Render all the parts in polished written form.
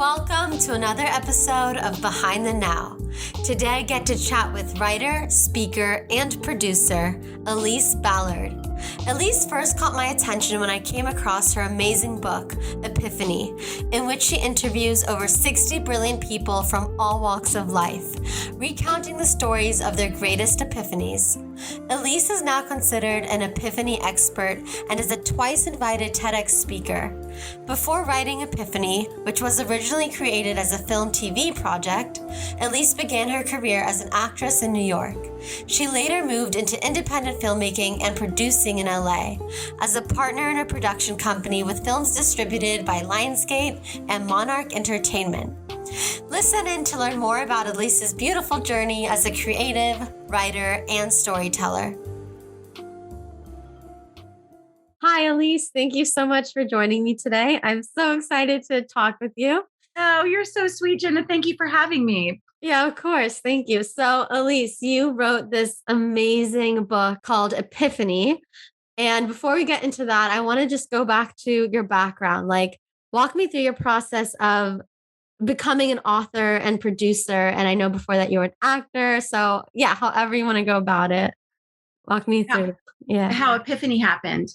Welcome to another episode of Behind the Now. Today I get to chat with writer, speaker, and producer Elise Ballard. Elise first caught my attention when I came across her amazing book, Epiphany, in which she interviews over 60 brilliant people from all walks of life, recounting the stories of their greatest epiphanies. Elise is now considered an epiphany expert and is a twice invited TEDx speaker. Before writing Epiphany, which was originally created as a film TV project, Elise began her career as an actress in New York. She later moved into independent filmmaking and producing in LA as a partner in a production company with films distributed by Lionsgate and Monarch Entertainment. Listen in to learn more about Elise's beautiful journey as a creative, writer, and storyteller. Hi, Elise. Thank you so much for joining me today. I'm so excited to talk with you. Oh, you're so sweet, Jenna. Thank you for having me. Yeah, of course. Thank you. So, Elise, you wrote this amazing book called Epiphany. And before we get into that, I want to just go back to your background. Walk me through your process of becoming an author and producer. And I know before that you were an actor. So, yeah, however you want to go about it. Walk me through. Yeah. How Epiphany happened.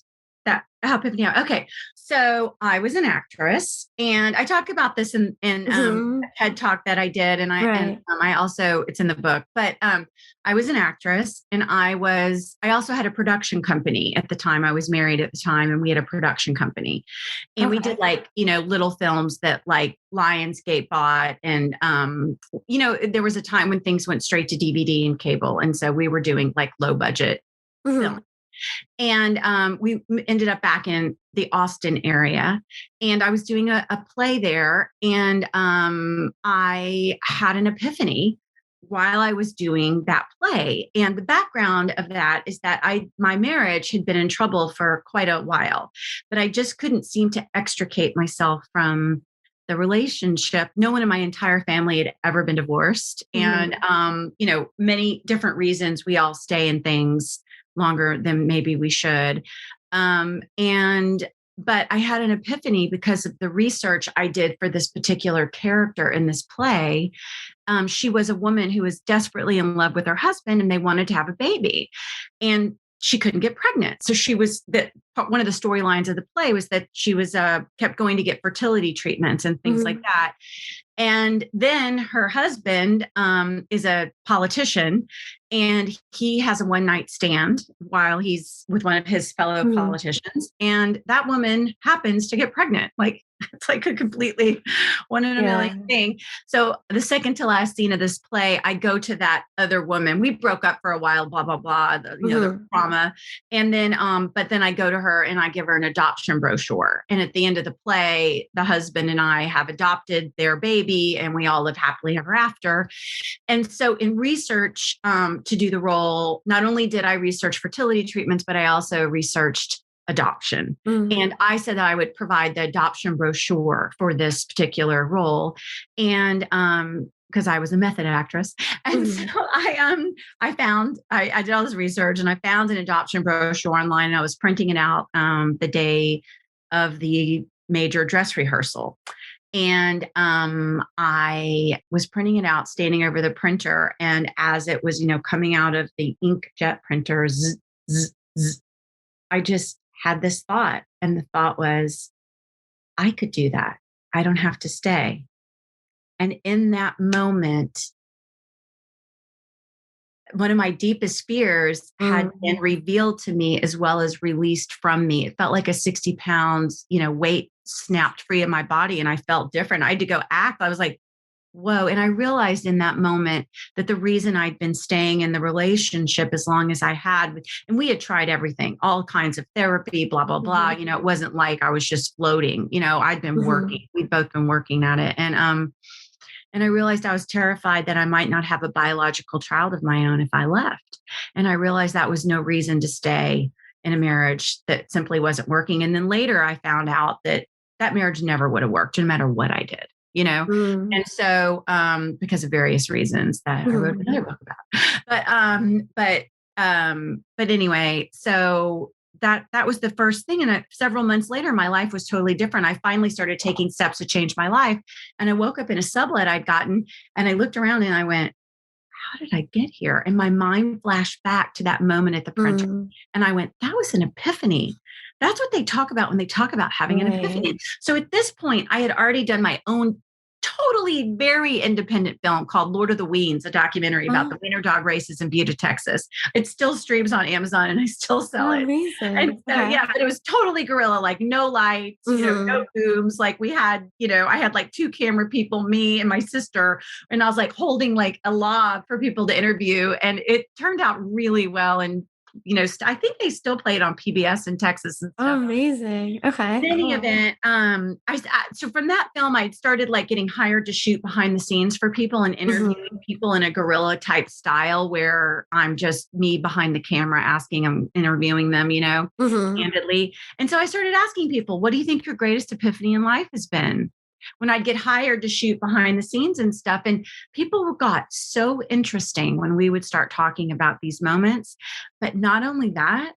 Okay. So I was an actress, and I talk about this in a TED talk that I did. And I also, it's in the book, but I was an actress, and I also had a production company at the time. I was married at the time, and we had a production company, and we did little films that Lionsgate bought. And, there was a time when things went straight to DVD and cable. And so we were doing low budget films. And we ended up back in the Austin area, and I was doing a play there. And I had an epiphany while I was doing that play. And the background of that is that my marriage had been in trouble for quite a while, but I just couldn't seem to extricate myself from the relationship. No one in my entire family had ever been divorced. And, many different reasons we all stay in things longer than maybe we should. But I had an epiphany because of the research I did for this particular character in this play. She was a woman who was desperately in love with her husband, and they wanted to have a baby, and she couldn't get pregnant. So one of the storylines of the play was that she was kept going to get fertility treatments and things like that. And then her husband is a politician, and he has a one-night stand while he's with one of his fellow politicians. And that woman happens to get pregnant. It's a completely one in a million thing. So the second to last scene of this play, I go to that other woman. We broke up for a while, blah, blah, blah, the trauma. And then, but then I go to her and I give her an adoption brochure. And at the end of the play, the husband and I have adopted their baby, and we all live happily ever after. And so in research to do the role, not only did I research fertility treatments, but I also researched adoption. And I said that I would provide the adoption brochure for this particular role. And because I was a method actress. And so I did all this research, and I found an adoption brochure online, and I was printing it out the day of the major dress rehearsal. And I was printing it out, standing over the printer. And as it was, coming out of the inkjet printer, I just had this thought. And the thought was, I could do that. I don't have to stay. And in that moment, one of my deepest fears had been revealed to me, as well as released from me. It felt like a 60 pounds, weight snapped free of my body, and I felt different. I had to go act. I was like, whoa. And I realized in that moment that the reason I'd been staying in the relationship as long as I had, and we had tried everything, all kinds of therapy, blah, blah, blah. It wasn't like I was just floating. I'd been working. We'd both been working at it. And I realized I was terrified that I might not have a biological child of my own if I left. And I realized that was no reason to stay in a marriage that simply wasn't working. And then later I found out that marriage never would have worked no matter what I did, And so, because of various reasons that I wrote another book about, but anyway, so that was the first thing. And several months later, my life was totally different. I finally started taking steps to change my life. And I woke up in a sublet I'd gotten, and I looked around and I went, how did I get here? And my mind flashed back to that moment at the printer. And I went, that was an epiphany. That's what they talk about when they talk about having an epiphany. So at this point, I had already done my own totally very independent film called Lord of the Weens, a documentary about the wiener dog races in Butte, Texas. It still streams on Amazon and I still sell it. Amazing. And so, yeah, but it was totally guerrilla, like no lights, no booms. Like we had, I had like 2 camera people, me and my sister, and I was like holding like a log for people to interview. And it turned out really well. And I think they still play it on PBS in Texas and stuff. Oh, amazing. Okay. In any event, so from that film, I started like getting hired to shoot behind the scenes for people and interviewing people in a guerrilla type style where I'm just me behind the camera asking them, interviewing them, candidly. And so I started asking people, what do you think your greatest epiphany in life has been? When I'd get hired to shoot behind the scenes and stuff. And people got so interesting when we would start talking about these moments. But not only that,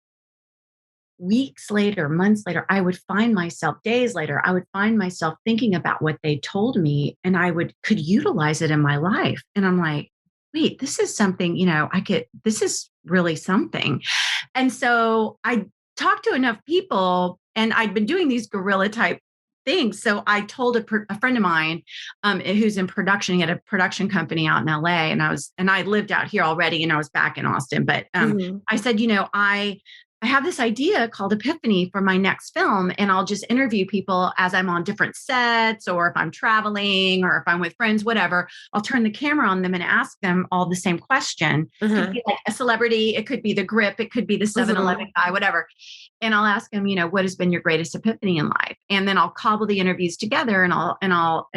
weeks later, months later, I would find myself, days later, I would find myself thinking about what they told me, and I could utilize it in my life. And I'm like, wait, this is something, this is really something. And so I talked to enough people, and I'd been doing these guerrilla type things. So I told a friend of mine who's in production. He had a production company out in LA, and I lived out here already, and I was back in Austin. But I said, I have this idea called Epiphany for my next film, and I'll just interview people as I'm on different sets, or if I'm traveling, or if I'm with friends, whatever. I'll turn the camera on them and ask them all the same question. It could be like a celebrity, it could be the Grip, it could be the 7-Eleven guy, whatever. And I'll ask them, what has been your greatest epiphany in life? And then I'll cobble the interviews together, and I'll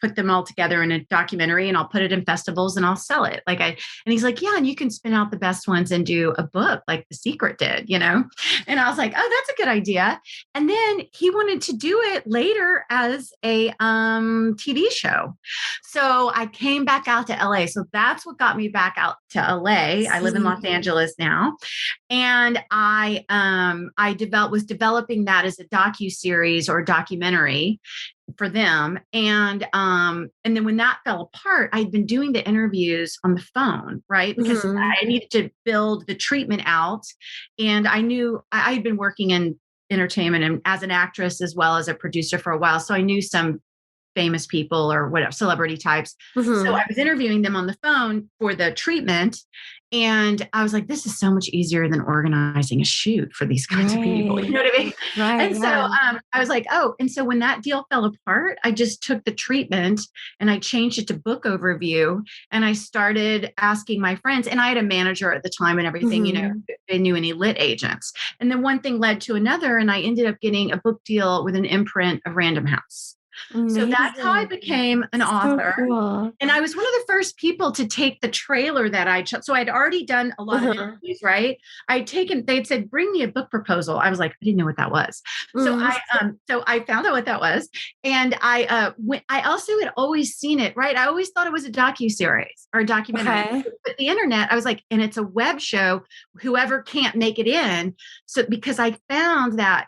put them all together in a documentary, and I'll put it in festivals, and I'll sell it. And he's like, yeah, and you can spin out the best ones and do a book like The Secret did, And I was like, oh, that's a good idea. And then he wanted to do it later as a TV show. So I came back out to LA. So that's what got me back out to LA. I live in Los Angeles now. And I was developing that as a docuseries or documentary for them. And then when that fell apart, I'd been doing the interviews on the phone, right? Because I needed to build the treatment out. And I knew I had been working in entertainment and as an actress as well as a producer for a while. So I knew some famous people or whatever, celebrity types. So I was interviewing them on the phone for the treatment. And I was like, this is so much easier than organizing a shoot for these kinds of people. You know what I mean? Right. And so I was like, oh, and so when that deal fell apart, I just took the treatment and I changed it to book overview. And I started asking my friends, and I had a manager at the time and everything, if they knew any lit agents. And then one thing led to another. And I ended up getting a book deal with an imprint of Random House. Amazing. So that's how I became an author. Cool. And I was one of the first people to take the trailer that so I'd already done a lot of interviews, right? They'd said, bring me a book proposal. I was like, I didn't know what that was. So I found out what that was. And I also had always seen it, right? I always thought it was a docuseries or a documentary. Okay. But the internet, I was like, and it's a web show, whoever can't make it in. So because I found that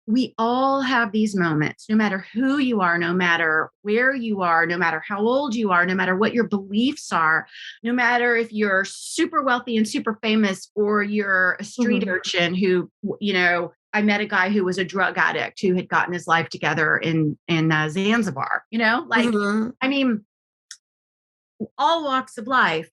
we all have these moments, no matter who you are, no matter where you are, no matter how old you are, no matter what your beliefs are, no matter if you're super wealthy and super famous or you're a street urchin who, I met a guy who was a drug addict who had gotten his life together in Zanzibar, I mean, all walks of life.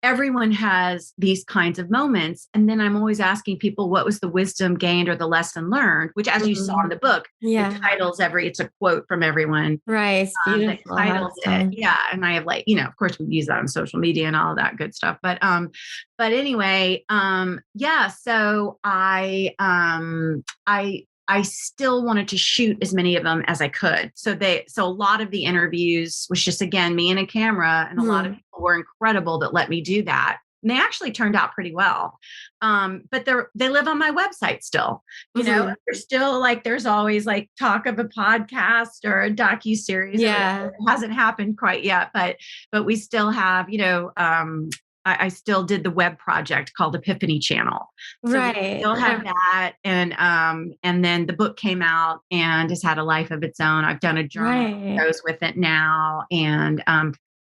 Everyone has these kinds of moments. And then I'm always asking people, what was the wisdom gained or the lesson learned, which as you saw in the book, the titles it's a quote from everyone. Right. It's beautiful. Titles it. Yeah. And I have of course we use that on social media and all of that good stuff. But anyway, so I still wanted to shoot as many of them as I could. So a lot of the interviews was just, again, me and a camera, and a lot of people were incredible that let me do that. And they actually turned out pretty well. But they live on my website still, they're still there's always talk of a podcast or a docuseries. Yeah. It hasn't happened quite yet, but we still have, I still did the web project called Epiphany channel. So we still have that. And then the book came out and has had a life of its own. I've done a journal that goes with it now. And,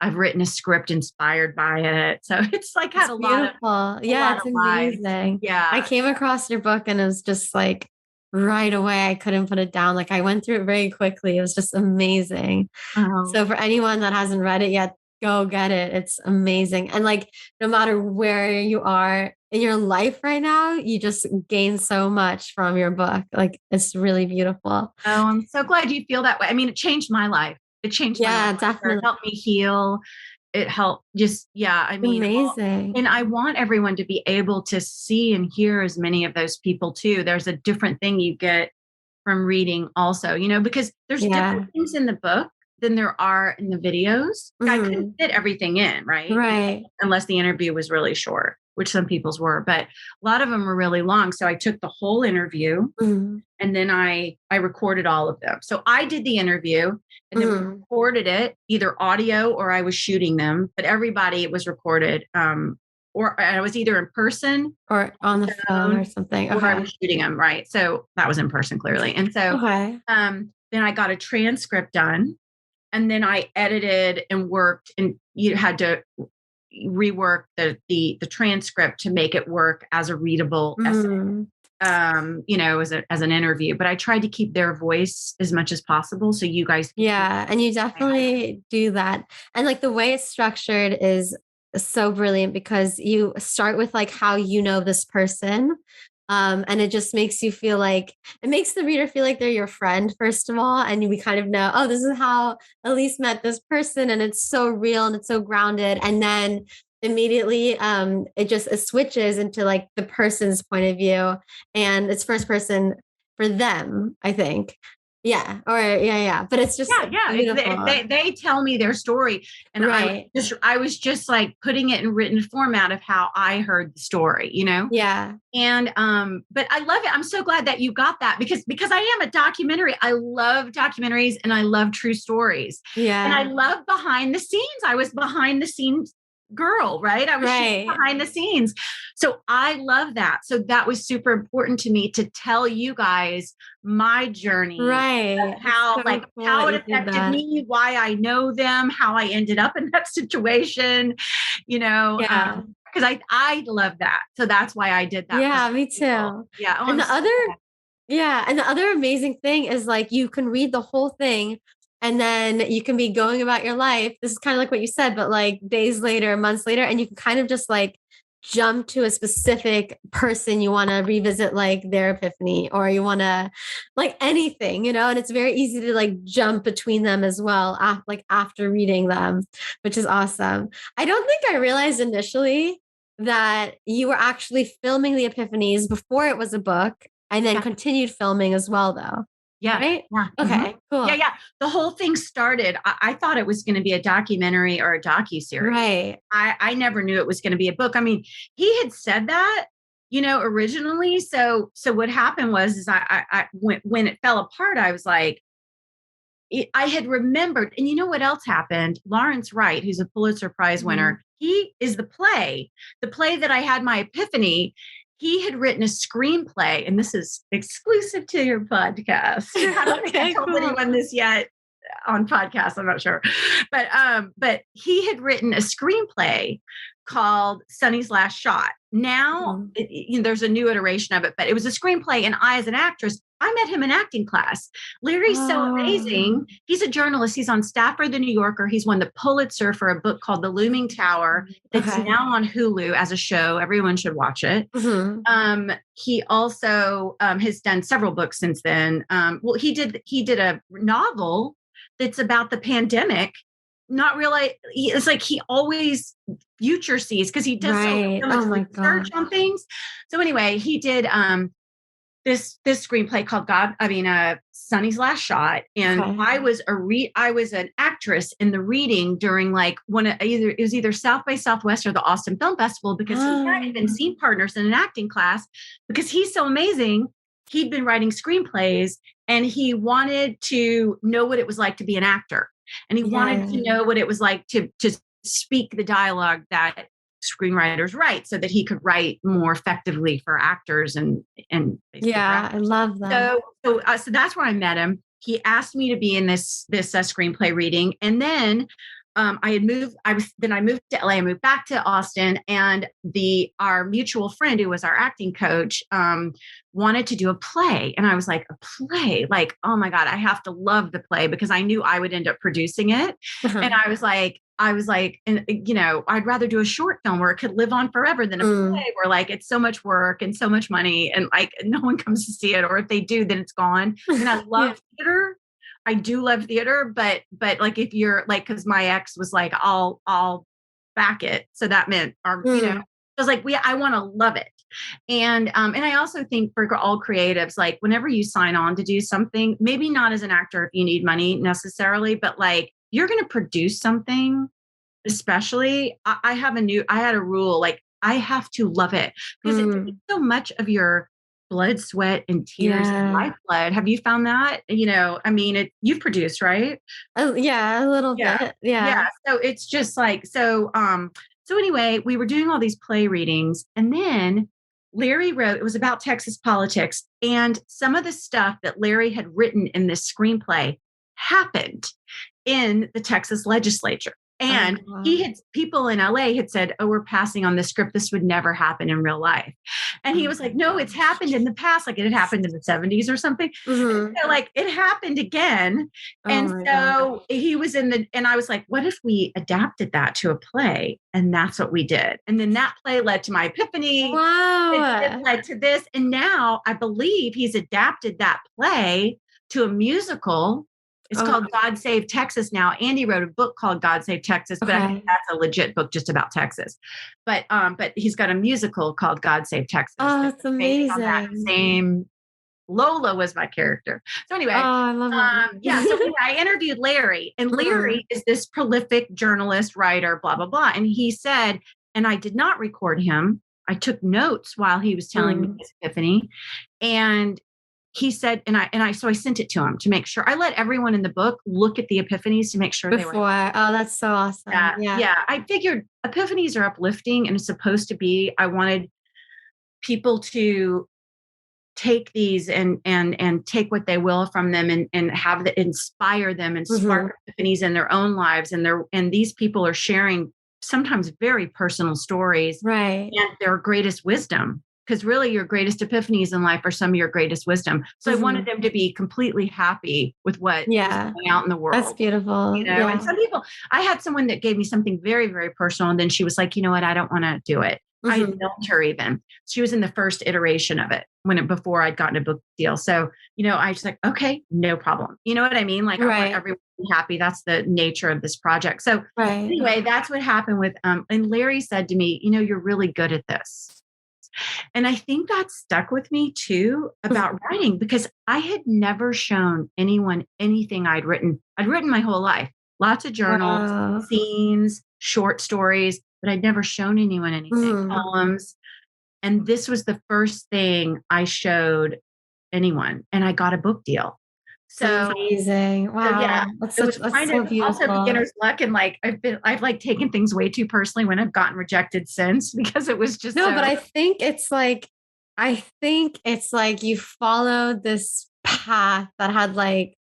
I've written a script inspired by it. So it's like had a lot of, yeah, it's amazing. Yeah. I came across your book and it was just like right away. I couldn't put it down. Like I went through it very quickly. It was just amazing. So for anyone that hasn't read it yet, go get it. It's amazing. And like, no matter where you are in your life right now, you just gain so much from your book. Like it's really beautiful. Oh, I'm so glad you feel that way. I mean, it changed my life. It changed my life. Definitely. It helped me heal. It helped I mean, amazing. And I want everyone to be able to see and hear as many of those people too. There's a different thing you get from reading also, because there's different things in the book than there are in the videos. I couldn't fit everything in, right? Right. Unless the interview was really short, which some people's were, but a lot of them were really long. So I took the whole interview and then I recorded all of them. So I did the interview and then we recorded it, either audio or I was shooting them, but everybody, it was recorded. Or I was either in person or on the phone or something. Or I was shooting them. Right. So that was in person clearly. And so, then I got a transcript done and then I edited and worked, and you had to rework the transcript to make it work as a readable essay. As an interview, but I tried to keep their voice as much as possible. So you guys, and you definitely do that. And like the way it's structured is so brilliant because you start with like how you know this person. And it just makes you feel like it makes the reader feel like they're your friend, first of all. And we kind of know, oh, this is how Elise met this person. And it's so real and it's so grounded. And then immediately it switches into like the person's point of view and it's first person for them, I think. But it's just they tell me their story, and I was just like putting it in written format of how I heard the story, and but I love it. I'm so glad that you got that because I am a documentary. I love documentaries and I love true stories, and I love behind the scenes. I was behind the scenes girl, right? I was shooting behind the scenes. So I love that. So that was super important to me to tell you guys my journey, how how it affected me, why I know them, how I ended up in that situation, because I love that. So that's why I did that. Yeah, me too. Yeah. Oh, and the other amazing thing is like you can read the whole thing and then you can be going about your life. This is kind of like what you said, but like days later, months later, and you can kind of just like jump to a specific person you want to revisit, like their epiphany, or you want to like anything, and it's very easy to like jump between them as well, after reading them, which is awesome. I don't think I realized initially that you were actually filming the epiphanies before it was a book and then continued filming as well, though. Yeah. Right? Yeah. Okay, cool. Yeah. The whole thing started, I thought it was going to be a documentary or a docuseries. Right. I never knew it was going to be a book. I mean, he had said that, originally. So what happened was I when it fell apart, I was like, I had remembered, and you know what else happened? Lawrence Wright, who's a Pulitzer Prize winner, he is the play that I had my epiphany. He had written a screenplay, and this is exclusive to your podcast. I don't think I told anyone this yet on podcast. I'm not sure, but he had written a screenplay called Sonny's Last Shot. Now there's a new iteration of it, but it was a screenplay, and I, as an actress, I met him in acting class. Larry's so amazing. He's a journalist. He's on staff for the New Yorker. He's won the Pulitzer for a book called The Looming Tower. It's now on Hulu as a show. Everyone should watch it. He also has done several books since then. He did a novel that's about the pandemic. Not really. It's like he always future sees because he does so much research on things. So anyway, he did this screenplay called Sonny's Last Shot, and I was an actress in the reading during like it was either South by Southwest or the Austin Film Festival, because he hadn't even seen partners in an acting class because he's so amazing. He'd been writing screenplays and he wanted to know what it was like to be an actor. And he wanted to know what it was like to speak the dialogue that screenwriters write so that he could write more effectively for actors and basically for Yeah, I actors. love that. So that's where I met him. He asked me to be in this screenplay reading, and then I moved to LA. I moved back to Austin, and our mutual friend who was our acting coach wanted to do a play, and I was like, a play? Like, oh my God, I have to love the play, because I knew I would end up producing it, and I was like, and I'd rather do a short film where it could live on forever than a play where like it's so much work and so much money and like no one comes to see it, or if they do, then it's gone. And I love theater. I do love theater, but like if you're like, because my ex was like, I'll back it. So that meant, I was like, I want to love it. And I also think for all creatives, like whenever you sign on to do something, maybe not as an actor if you need money necessarily, but like you're going to produce something, especially I had a rule, like I have to love it, because it takes so much of your blood, sweat, and tears and lifeblood. Have you found that? I mean, you've produced, right? Oh, yeah, a little bit. Yeah. So it's just like, so anyway, we were doing all these play readings, and then Larry wrote, it was about Texas politics, and some of the stuff that Larry had written in this screenplay happened in the Texas legislature. And people in LA had said, oh, we're passing on this script. This would never happen in real life. And he was like, no, it's happened in the past. Like it had happened in the 70s or something. So like it happened again. And so he was and I was like, what if we adapted that to a play? And that's what we did. And then that play led to my Epiphany. Wow. It led to this. And now I believe he's adapted that play to a musical. It's called God Save Texas now. Andy wrote a book called God Save Texas, but I think that's a legit book just about Texas. But he's got a musical called God Save Texas. Oh, that's amazing. That same Lola was my character. So anyway, I love that. So anyway, I interviewed Larry, and Larry is this prolific journalist, writer, blah, blah, blah. And he said, and I did not record him. I took notes while he was telling me his epiphany. And he said, so I sent it to him to make sure. I let everyone in the book look at the epiphanies to make sure they were. Oh, that's so awesome. Yeah. I figured epiphanies are uplifting, and it's supposed to be. I wanted people to take these and take what they will from them and have that inspire them and spark epiphanies in their own lives. And these people are sharing sometimes very personal stories, right? And their greatest wisdom. Because really your greatest epiphanies in life are some of your greatest wisdom. So I wanted them to be completely happy with what is going out in the world. That's beautiful. And some people, I had someone that gave me something very, very personal. And then she was like, you know what? I don't want to do it. I helped her even. She was in the first iteration of it before I'd gotten a book deal. So, I was like, okay, no problem. You know what I mean? Like I want everyone to be happy. That's the nature of this project. So anyway, that's what happened with, and Larry said to me, you're really good at this. And I think that stuck with me too about writing, because I had never shown anyone anything I'd written. I'd written my whole life, lots of journals, scenes, short stories, but I'd never shown anyone anything, poems. And this was the first thing I showed anyone, and I got a book deal. So amazing. Wow. That's so beautiful. Also beginner's luck. And like, I've like taken things way too personally when I've gotten rejected since, because it was just, but I think it's like you followed this path that had like,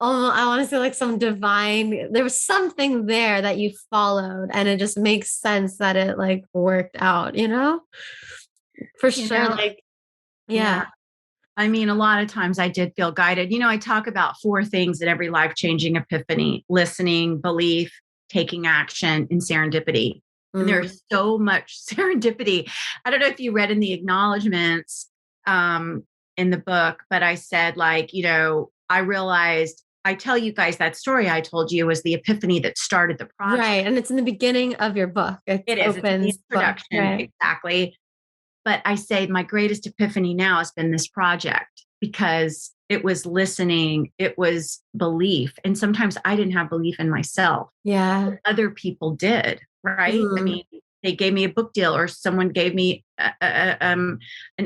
I want to say like some divine, there was something there that you followed, and it just makes sense that it like worked out, for sure. Like, I mean, a lot of times I did feel guided. I talk about 4 things in every life-changing epiphany: listening, belief, taking action, and serendipity. And there's so much serendipity. I don't know if you read in the acknowledgments in the book, but I said like, I realized, I tell you guys that story I told you was the epiphany that started the project. Right. And it's in the beginning of your book. It is. It's in the introduction. Right. Exactly. But I say my greatest epiphany now has been this project, because it was listening, it was belief. And sometimes I didn't have belief in myself. Yeah. Other people did, right? I mean, they gave me a book deal, or someone gave me an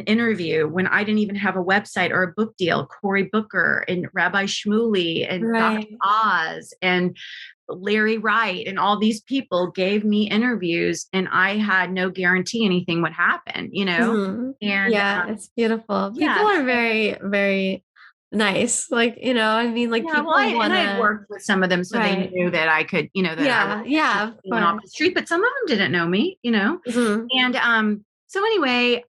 interview when I didn't even have a website or a book deal. Cory Booker and Rabbi Shmuley and Dr. Right. Oz and Larry Wright and all these people gave me interviews, and I had no guarantee anything would happen, Mhm. And Yeah, it's beautiful. People yeah, are very, very nice. Like, I mean, like yeah. Well, people I had wanna, worked with some of them, so they right. knew that I could, that I Yeah, yeah, of went off course. the street, but some of them didn't know me, Mhm. And so anyway,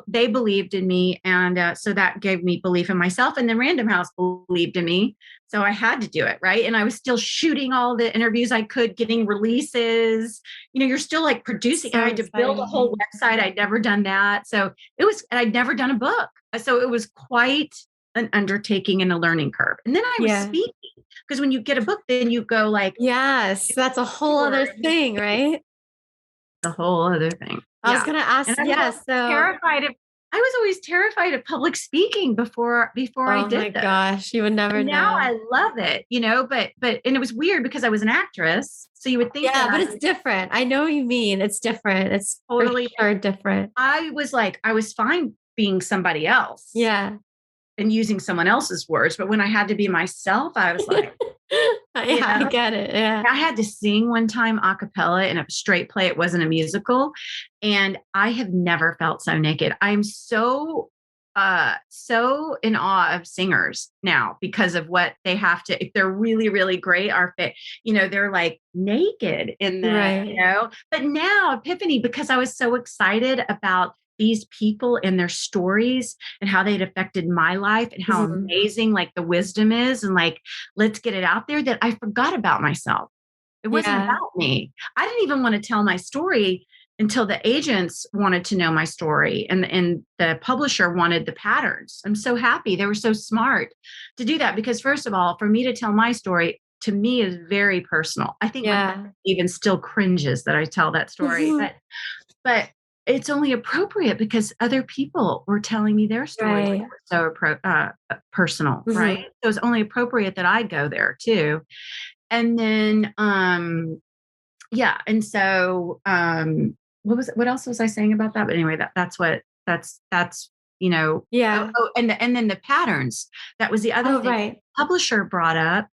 they believed in me, and so that gave me belief in myself. And then Random House believed in me, so I had to do it, right? And I was still shooting all the interviews I could, getting releases. You're still like producing. So I had to build a whole exciting. website. I'd never done that, so I'd never done a book, so it was quite an undertaking and a learning curve. And then I was Yeah. speaking, because when you get a book, then you go like Yes, that's a whole other thing, right? the whole other thing. I was Yeah. gonna ask, And I was yeah, always so terrified of I was always terrified of public speaking before I oh did my this. gosh, you would never And now know. I love it, but and it was weird because I was an actress. So you would think that Yeah, but I it's different. I know what you mean. It's different. It's for totally sure different. I was fine being somebody else Yeah. and using someone else's words, but when I had to be myself, I was like, you Yeah, I know, get it. Yeah. I had to sing one time a cappella in a straight play. It wasn't a musical. And I have never felt so naked. I'm so in awe of singers now because of what they have to, if they're really, really great, are fit, they're like naked in Right. but now Epiphany, because I was so excited about these people and their stories and how they'd affected my life and how Mhm. amazing like the wisdom is, and like, let's get it out there, that I forgot about myself. It wasn't Yeah. about me. I didn't even want to tell my story until the agents wanted to know my story, and the publisher wanted the patterns. I'm so happy. They were so smart to do that, because first of all, for me to tell my story, to me, is very personal. I think my Yeah. family even still cringes that I tell that story, but it's only appropriate because other people were telling me their stories that Right. were so personal, right? Mhm. So it's only appropriate that I go there too. And then yeah, and so what else was I saying about that? But anyway, that's Yeah. and then the patterns. That was the other Oh, thing right. the publisher brought up.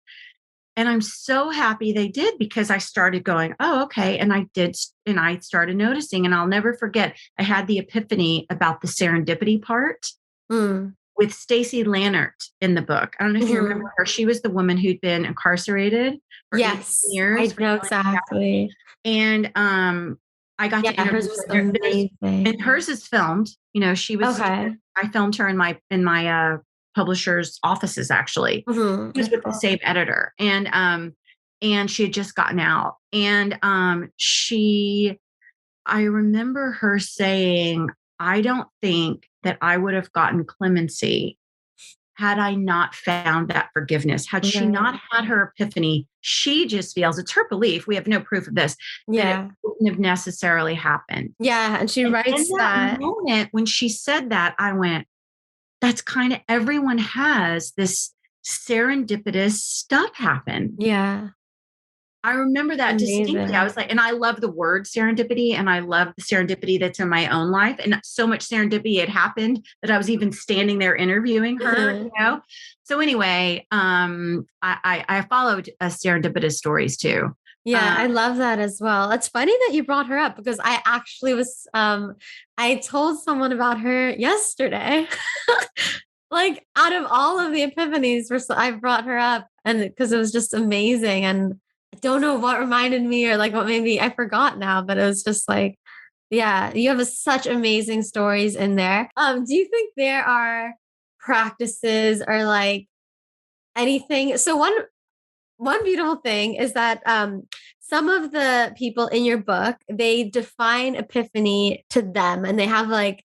And I'm so happy they did, because I started going, oh, okay. And I did. And I started noticing, and I'll never forget, I had the epiphany about the serendipity part Mm. with Stacey Lannert in the book. I don't know if you remember Mhm. her. She was the woman who'd been incarcerated for 18 Yes, years I for know killing a cat. exactly. And I got to Yeah, hers interview was her. And amazing. hers is filmed. Okay. I filmed her in my publisher's offices, actually. Mhm. She was That's with the cool. same editor. And she had just gotten out. And I remember her saying, I don't think that I would have gotten clemency had I not found that forgiveness. Had she Right. not had her epiphany, she just feels, it's her belief, we have no proof of this, that it Yeah. wouldn't have necessarily happened. Yeah, and she And in writes that that. moment, when she said that, I went, that's kind of, everyone has this serendipitous stuff happen. Yeah. I remember that distinctly. I Amazing. was like, and I love the word serendipity, and I love the serendipity that's in my own life. And so much serendipity had happened that I was even standing there interviewing her. So anyway, I followed serendipitous stories too. Yeah, I love that as well. It's funny that you brought her up because I actually was I told someone about her yesterday. Like out of all of the epiphanies, I brought her up, and because it was just amazing, and I don't know what reminded me or like what made me, I forgot now, but it was just like, yeah, you have such amazing stories in there. Do you think there are practices or like anything? So one beautiful thing is that some of the people in your book, they define epiphany to them, and they have like,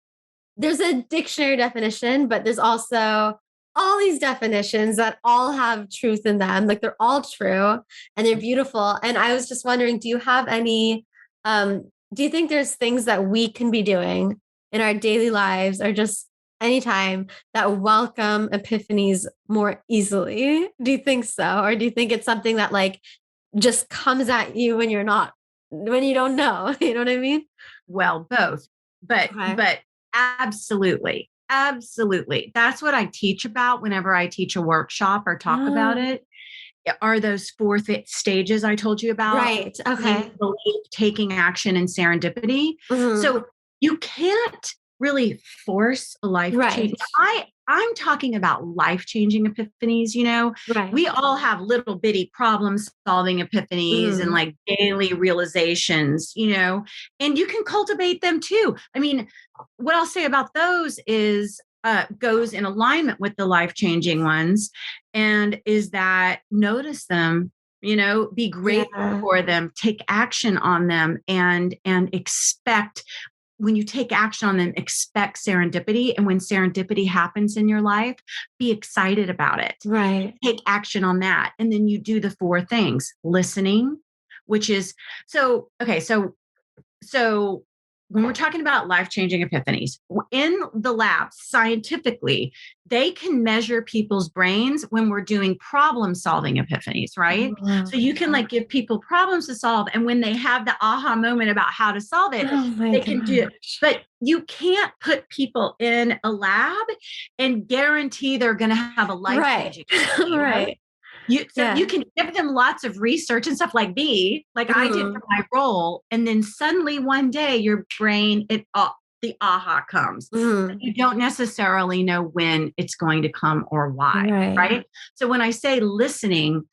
there's a dictionary definition, but there's also all these definitions that all have truth in them. Like they're all true and they're beautiful. And I was just wondering, do you have any, do you think there's things that we can be doing in our daily lives or just anytime that welcome epiphanies more easily? Do you think so? Or do you think it's something that like just comes at you when you're not when you don't know. You know what I mean? Well, both, Okay. but absolutely. Absolutely. That's what I teach about whenever I teach a workshop or talk about Oh, it. Are those four stages I told you about: right. listening, Okay. belief, taking action, and serendipity. Hmm. So you can't really force a life change. Right. I'm talking about life changing epiphanies. Right. We all have little bitty problem solving epiphanies and Hmm. like daily realizations, and you can cultivate them too. I mean, what I'll say about those is goes in alignment with the life changing ones, and is that notice them, be grateful Yeah. for them, take action on them, and expect, when you take action on them, expect serendipity. And when serendipity happens in your life, be excited about it. Right. Take action on that. And then you do the four things: listening, which is okay. So when we're talking about life-changing epiphanies in the lab, scientifically, they can measure people's brains when we're doing problem-solving epiphanies, right? Oh, So you can like give people problems to solve, and when they have the aha moment about how to solve it, oh my they can do it. gosh. But you can't put people in a lab and guarantee they're going to have a Right. life-changing epiphany, right? Right. So you Yeah. can give them lots of research and stuff like me, like I did Hmm. for my role, and then suddenly one day your brain, the aha comes. Hmm. You don't necessarily know when it's going to come or why, Right. right? So when I say listening,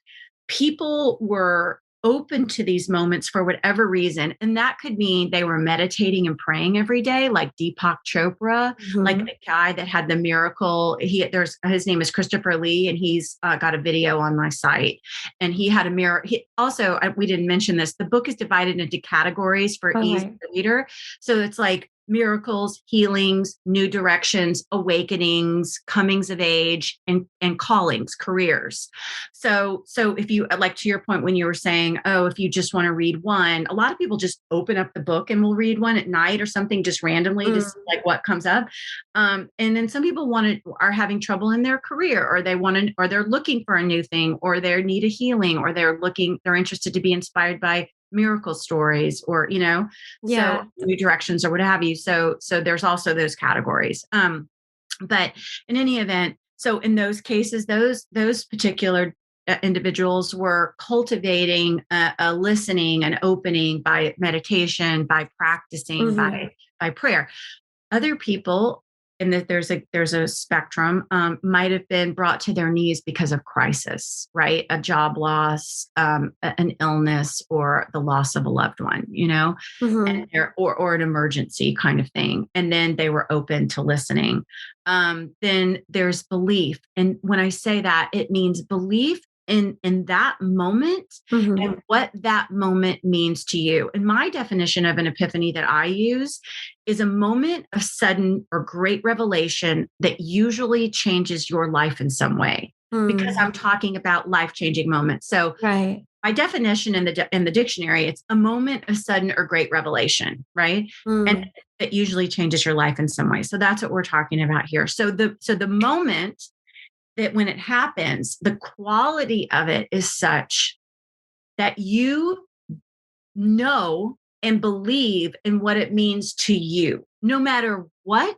people were open to these moments for whatever reason. And that could mean they were meditating and praying every day, like Deepak Chopra, like Hmm. the guy that had the miracle. His name is Christopher Lee, and he's got a video on my site. And he had a mirror. We didn't mention this. The book is divided into categories for ease of Okay. the reader. So it's like miracles, healings, new directions, awakenings, comings of age, and callings, careers. So if you, like, to your point when you were saying, oh, if you just want to read one, a lot of people just open up the book and will read one at night or something, just randomly to see like what comes up. And then some people are having trouble in their career, or or they're looking for a new thing, or they need a healing, or they're interested to be inspired by miracle stories, or so Yeah. new directions or what have you. So there's also those categories. But in any event, so in those cases, those particular individuals were cultivating a listening and opening by meditation, by practicing, Hmm. by prayer. Other people, and that there's a spectrum, might have been brought to their knees because of crisis, right? A job loss, an illness, or the loss of a loved one, Hmm. or an emergency kind of thing. And then they were open to listening. Then there's belief. And when I say that, it means belief in that moment Hmm. and what that moment means to you. And my definition of an epiphany that I use is a moment of sudden or great revelation that usually changes your life in some way, because Mm. I'm talking about life-changing moments. So Right. by definition in the dictionary, it's a moment of sudden or great revelation, right? And Mm. it usually changes your life in some way. So that's what we're talking about here. So the moment that when it happens, the quality of it is such that you know and believe in what it means to you, no matter what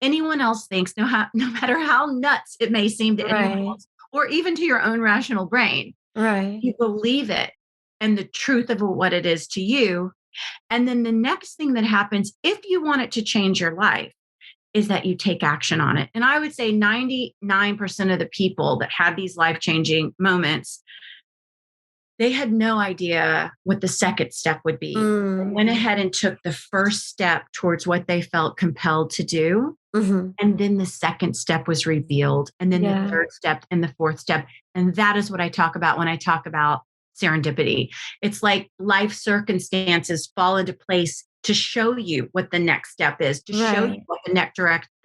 anyone else thinks, no matter how nuts it may seem to anyone Right. else, or even to your own rational brain. Right. You believe it and the truth of what it is to you. And then the next thing that happens, if you want it to change your life, is that you take action on it. And I would say 99% of the people that had these life changing moments, they had no idea what the second step would be. They Mm. went ahead and took the first step towards what they felt compelled to do. Hmm. And then the second step was revealed, and then the Yeah. third step, and the fourth step. And that is what I talk about when I talk about serendipity. It's like life circumstances fall into place to show you what the next step is, to show you Right. what the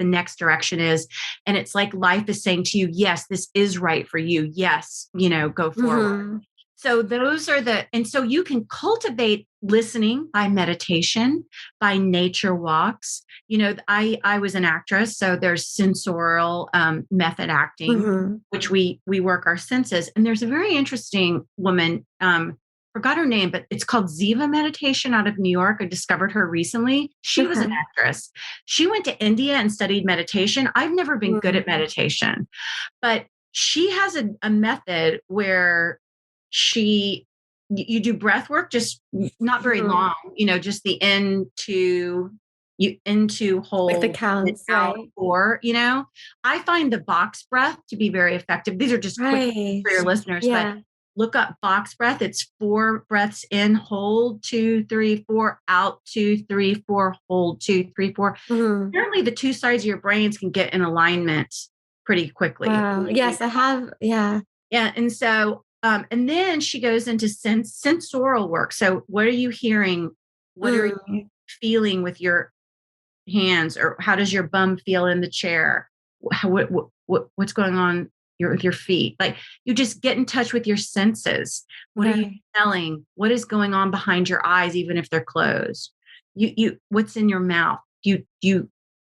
next direction is. And it's like life is saying to you, yes, this is right for you. Yes, go forward. Hmm. So and so you can cultivate listening by meditation, by nature walks. I was an actress, so there's sensorial method acting, Hmm. which we work our senses. And there's a very interesting woman. forgot her name, but it's called Ziva Meditation out of New York. I discovered her recently. She was an Okay. actress. She went to India and studied meditation. I've never been good at meditation, but she has a method where you do breath work, just not very long, just the into Like the hold and counts, out right? for, I find the box breath to be very effective. These are just quick Right. for your listeners, but Yeah. look up box breath. It's 4 breaths in, hold, 2, 3, 4, out, 2, 3, 4, hold, 2, 3, 4. Mhm. Apparently the two sides of your brains can get in alignment pretty quickly. Wow. Yes, I have. Yeah. Yeah. And so, and then she goes into sensorial work. So what are you hearing? What are you Mm. feeling with your hands, or how does your bum feel in the chair? What's going on with your feet? Like, you just get in touch with your senses. What are you Right. smelling? What is going on behind your eyes, even if they're closed? What's in your mouth? You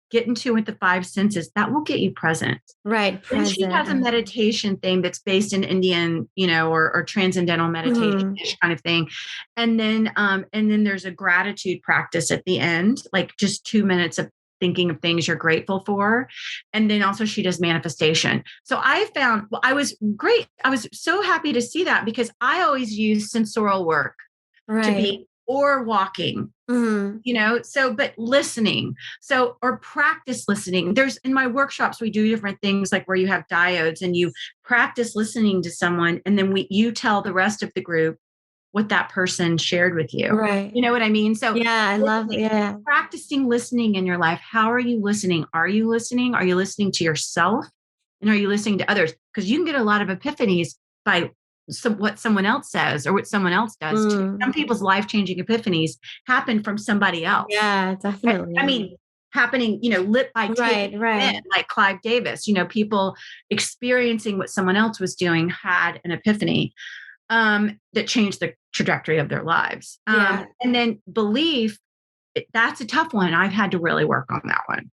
get into with the 5 senses. That will get you present. Right. Then she Present. has a meditation thing that's based in Indian, or transcendental meditation Mhm. kind of thing. And then there's a gratitude practice at the end, like just 2 minutes of thinking of things you're grateful for. And then also she does manifestation. So I found, well, I was great. I was so happy to see that, because I always use sensorial work to Right. be, or walking, Mhm. but listening, or practice listening. There's, in my workshops, we do different things, like where you have diodes and you practice listening to someone, and then you tell the rest of the group what that person shared with you. Right. You know what I mean? So Yeah, I love. listening, Yeah. practicing listening in your life. How are you listening? Are you listening? Are you listening to yourself? And are you listening to others? Because you can get a lot of epiphanies by what someone else says or what someone else does too. Mm. Some people's life-changing epiphanies happen from somebody else. Yeah, I definitely. mean, happening, lit by taking Right. it in, Right. like Clive Davis, people experiencing what someone else was doing had an epiphany, that changed the trajectory of their lives. Yeah. And then belief, that's a tough one. I've had to really work on that one.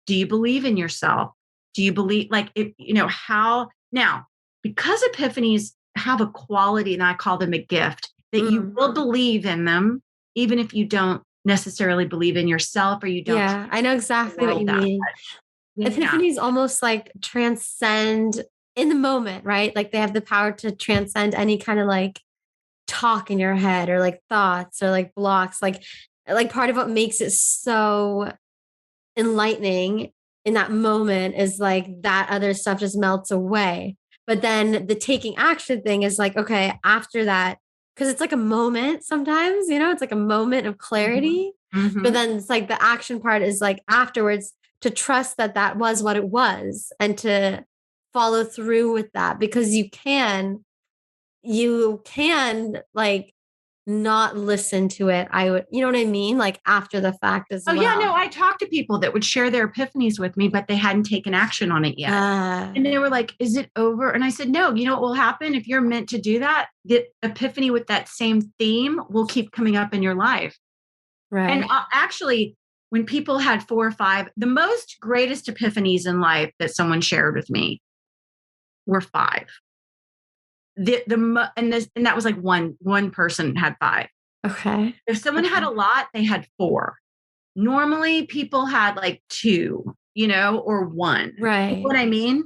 Do you believe in yourself? Do you believe, like, if, how now, because epiphanies have a quality, and I call them a gift, that you Mm. will believe in them, even if you don't necessarily believe in yourself, or you don't trust Yeah, I know the exactly what you world that mean. much. Yeah. Epiphanies almost like transcend in the moment, right? Like they have the power to transcend any kind of like talk in your head or like thoughts or like blocks. Like part of what makes it so enlightening in that moment is like that other stuff just melts away. But then the taking action thing is like, okay, after that, because it's like a moment sometimes, it's like a moment of Mhm. clarity. But Mhm. then it's like the action part is like afterwards to trust that that was what it was and to follow through with that because you can like not listen to it. I would, you know what I mean? Like after the fact as Oh, yeah, no, well. I talked to people that would share their epiphanies with me, but they hadn't taken action on it yet. Uh, And they were like, "Is it over?" And I said, "No, you know what will happen if you're meant to do that? The epiphany with that same theme will keep coming up in your life." And right. actually, when people had 4 or 5, the most greatest epiphanies in life that someone shared with me were 5. And that was like one person had 5. Okay. If someone had Okay. a lot, they had 4. Normally, people had like 2, or 1. You know Right. what I mean?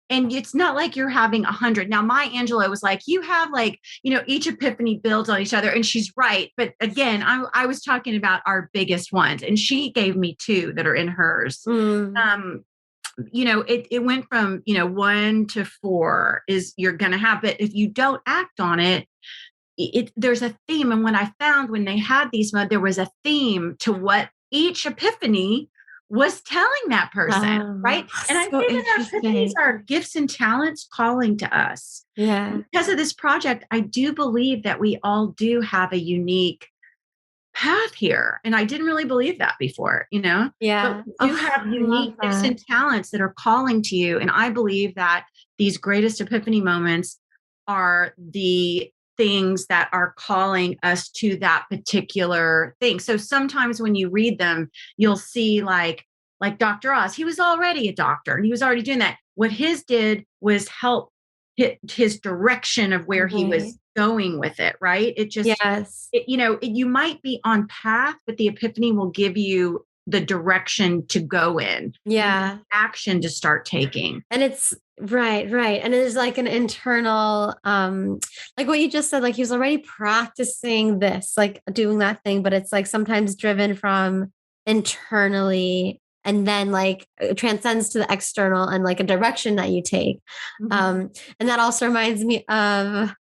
And it's not like you're having 100. Now, Maya Angelou was like, you have like, each epiphany builds on each other. And she's right. But again, I was talking about our biggest ones, and she gave me 2 that are in hers. Mm, Um, it went from, 1 to 4 is you're going to have, but if you don't act on it, there's a theme. And when I found when they had these, there was a theme to what each epiphany was telling that person, wow. right? And I So say that our epiphanies interesting. are gifts and talents calling to us. Yeah. Because of this project, I do believe that we all do have a unique path here. And I didn't really believe that before, but Yeah. we do Oh, have I love unique gifts that. and talents that are calling to you. And I believe that these greatest epiphany moments are the things that are calling us to that particular thing. So sometimes when you read them, you'll see like Dr. Oz, he was already a doctor and he was already doing that. What his did was help his direction of where he Right. was going with it, right? It just, Yes. you might be on path, but the epiphany will give you the direction to go in and Yeah. action to start taking. And it's right, right. And there's like an internal, like what you just said, like he was already practicing this, like doing that thing, but it's like sometimes driven from internally and then like it transcends to the external and like a direction that you take. Mhm. And that also reminds me of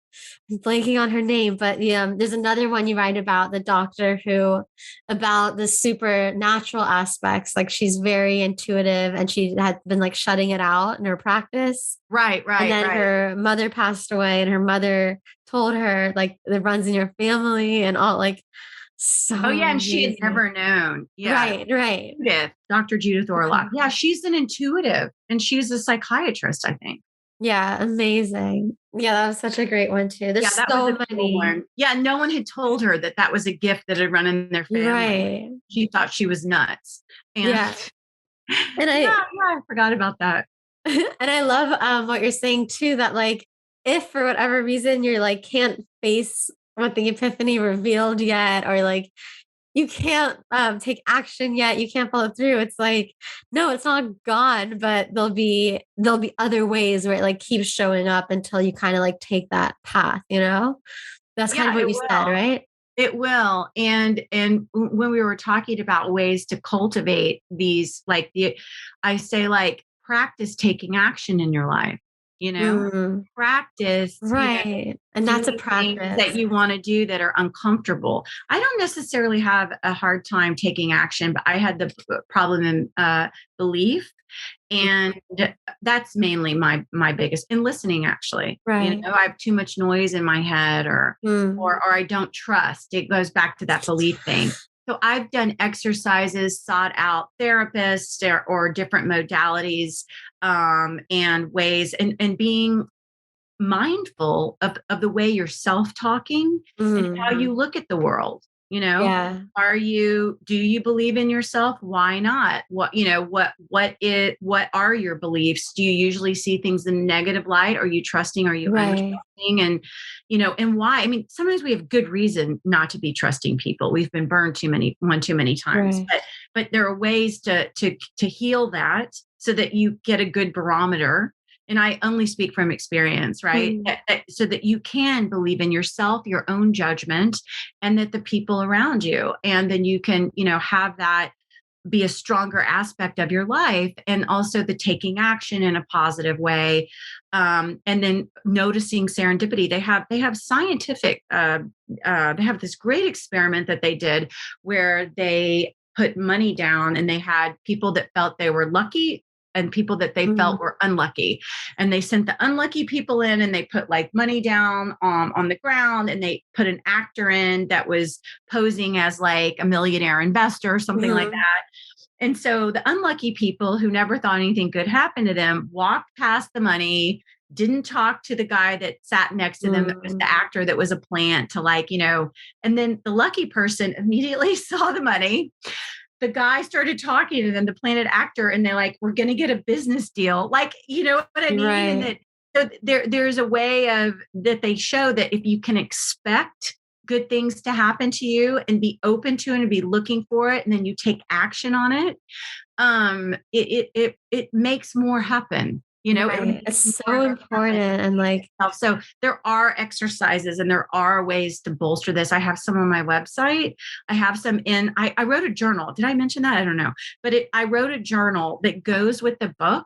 blanking on her name, but yeah, there's another one you write about the doctor who about the supernatural aspects. Like she's very intuitive and she had been like shutting it out in her practice. Right, And right, then right. her mother passed away, and her mother told her like it runs in your family and all like so Oh yeah, and she had amazing. never known. Yeah. Right, right. Judith, Dr. Judith Orloff. Okay. Yeah, she's an intuitive and she's a psychiatrist, I think. Yeah, amazing. Yeah, that was such a great one too. Yeah, There's that was a so cool many. one. Yeah, no one had told her that that was a gift that had run in their family. Right. She thought she was nuts. And Yeah. And yeah, yeah, I forgot about that. and I love what you're saying too, that like if for whatever reason you're like can't face what the epiphany revealed yet, or like you can't take action yet, you can't follow through. It's like, no, it's not gone, but there'll be other ways where it like keeps showing up until you kind of like take that path, you know? That's kind Yeah, of what it you said, will. right? It will. And when we were talking about ways to cultivate these, like I say, like practice taking action in your life, you know, Mm, practice, right. And that's a doing things that practice. you want to do that are uncomfortable. I don't necessarily have a hard time taking action, but I had the problem in belief, and that's mainly my biggest in listening. Actually, Right. I have too much noise in my head, or Mm, or I don't trust. It goes back to that belief thing. So I've done exercises, sought out therapists or different modalities, and ways, and being mindful of the way you're self-talking and how mm, you look at the world. yeah. Do you believe in yourself? Why not? What are your beliefs? Do you usually see things in a negative light? Are you trusting? Are you Right. untrusting? And why? I mean, sometimes we have good reason not to be trusting people. We've been burned too many times, Right. but there are ways to heal that so that you get a good barometer, and I only speak from experience, right? Mm, So that you can believe in yourself, your own judgment, and that the people around you, and then you can, have that be a stronger aspect of your life, and also the taking action in a positive way, and then noticing serendipity. They have scientific. They have this great experiment that they did where they put money down, and they had people that felt they were lucky and people that they mm, felt were unlucky, and they sent the unlucky people in, and they put like money down on the ground, and they put an actor in that was posing as like a millionaire investor or something like mhm, that. And so the unlucky people who never thought anything good happened to them walked past the money, didn't talk to the guy that sat next to them that was mm, the actor that was a plant to, like, and then the lucky person immediately saw the money. The guy started talking to them, the planted actor, and they're like, "We're going to get a business deal." Like, you know what I mean? And right. that, so there's a way of that they show that if you can expect good things to happen to you and be open to it and be looking for it, and then you take action on it, it makes more happen. It Right. It's makes so more happen. important. And like, So there are exercises and there are ways to bolster this. I have some on my website. I have some I wrote a journal. Did I mention that? I don't know. But I wrote a journal that goes with the book.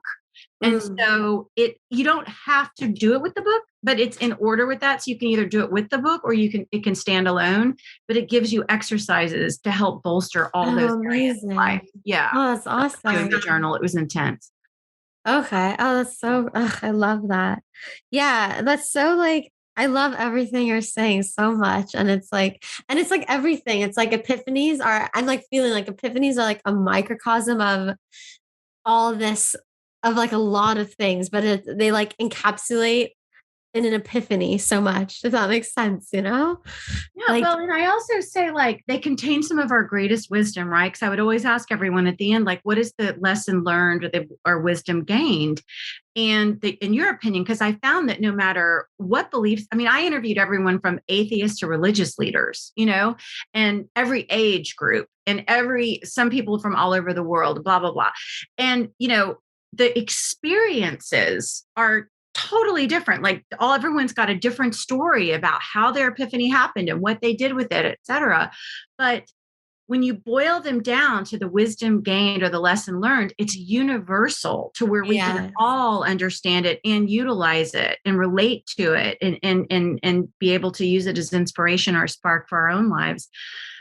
And mm, so you don't have to do it with the book, but it's in order with that. So you can either do it with the book, or it can stand alone, but it gives you exercises to help bolster all those oh, areas of life. amazing. Yeah. Oh, that's Doing the awesome. journal, it was intense. Okay. Oh, that's so, ugh, I love that. Yeah. That's so like, I love everything you're saying so much. And it's like everything. It's like epiphanies are, I'm like feeling like epiphanies are like a microcosm of all this, of like a lot of things, but they like encapsulate in an epiphany so much. Does that make sense? Yeah, Like, well, and I also say like they contain some of our greatest wisdom, right? Because I would always ask everyone at the end, like, what is the lesson learned or wisdom gained? And in your opinion, because I found that no matter what beliefs, I mean, I interviewed everyone from atheists to religious leaders, and every age group and some people from all over the world, blah, blah, blah. And, the experiences are totally different. Like everyone's got a different story about how their epiphany happened and what they did with it, et cetera. But when you boil them down to the wisdom gained or the lesson learned, it's universal to where we can all understand it and utilize it and relate to it and be able to use it as inspiration or spark for our own lives.